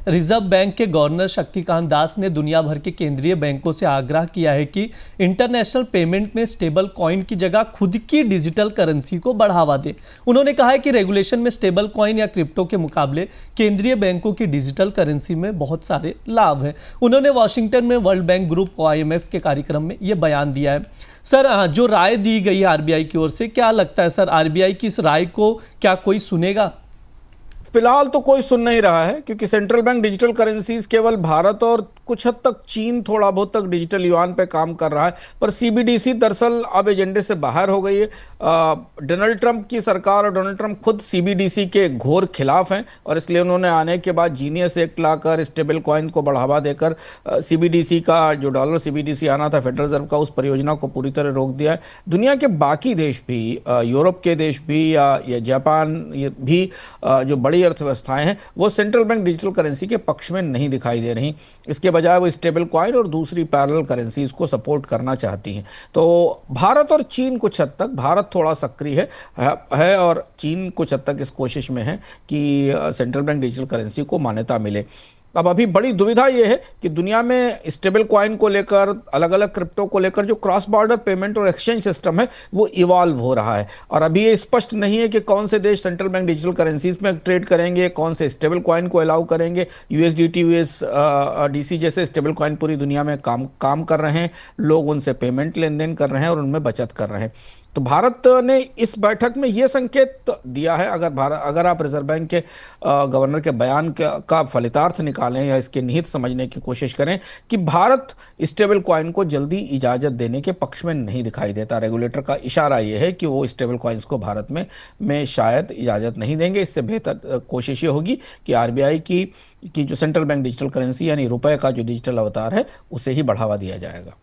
Reserve bank के governor Shaktikanta Das ने दुनिया भर के केंद्रीय बैंकों से आग्रह किया है कि इंटरनेशनल पेमेंट में स्टेबल कॉइन की जगह खुद की डिजिटल करेंसी को बढ़ावा दे। उन्होंने कहा है कि रेगुलेशन में स्टेबल कॉइन या क्रिप्टो के मुकाबले केंद्रीय बैंकों की डिजिटल करेंसी में बहुत सारे लाभ हैं। उन्होंने वॉशिंगटन में वर्ल्ड बैंक ग्रुप IMF के कार्यक्रम में यह बयान दिया है। सर, जो राय दी गई RBI की ओर से, क्या लगता है सर, RBI की इस राय को क्या कोई सुनेगा? फिलहाल तो कोई सुन नहीं रहा है, क्योंकि सेंट्रल बैंक डिजिटल करेंसीज केवल भारत और कुछ हद तक चीन थोड़ा बहुत तक डिजिटल युआन पे काम कर रहा है, पर CBDC दरअसल अब एजेंडे से बाहर हो गई है। डोनाल्ड ट्रंप की सरकार और डोनाल्ड ट्रंप खुद CBDC के घोर खिलाफ हैं, और इसलिए उन्होंने आने के बाद जीनियस एक्ट लाकर स्टेबल कॉइन को बढ़ावा देकर CBDC का जो डॉलर CBDC आना था फेडरल रिजर्व का, उस परियोजना को पूरी तरह रोक दिया है। दुनिया के बाकी देश भी, यूरोप के देश भी या जापान भी, जो बड़ी अर्थव्यवस्थाएं हैं, वो सेंट्रल बैंक डिजिटल करेंसी के पक्ष में नहीं दिखाई दे रही। इसके बजाय वो स्टेबल कॉइन और दूसरी पैरेलल करेंसीज को सपोर्ट करना चाहती हैं। तो भारत और चीन कुछ हद तक, भारत थोड़ा सक्रिय है और चीन कुछ हद तक इस कोशिश में है कि सेंट्रल बैंक डिजिटल करेंसी को मान्यता मिले। अब अभी बड़ी दुविधा यह है कि दुनिया में स्टेबल कॉइन को लेकर, अलग अलग क्रिप्टो को लेकर जो क्रॉस बॉर्डर पेमेंट और एक्सचेंज सिस्टम है वो इवॉल्व हो रहा है, और अभी ये स्पष्ट नहीं है कि कौन से देश सेंट्रल बैंक डिजिटल करेंसीज में ट्रेड करेंगे, कौन से स्टेबल कॉइन को अलाउ करेंगे। USDT, USDC जैसे स्टेबल कॉइन पूरी दुनिया में काम कर रहे हैं, लोग उनसे पेमेंट लेन देन कर रहे हैं और उनमें बचत कर रहे हैं। तो भारत ने इस बैठक में यह संकेत दिया है, अगर आप रिजर्व बैंक के गवर्नर के बयान का फलितार्थ निकालें या इसके निहित समझने की कोशिश करें, कि भारत स्टेबल कॉइन को जल्दी इजाज़त देने के पक्ष में नहीं दिखाई देता। रेगुलेटर का इशारा यह है कि वो स्टेबल कॉइन्स को भारत में शायद इजाज़त नहीं देंगे। इससे बेहतर कोशिश ये होगी कि RBI की जो सेंट्रल बैंक डिजिटल करेंसी यानी रुपए का जो डिजिटल अवतार है, उसे ही बढ़ावा दिया जाएगा।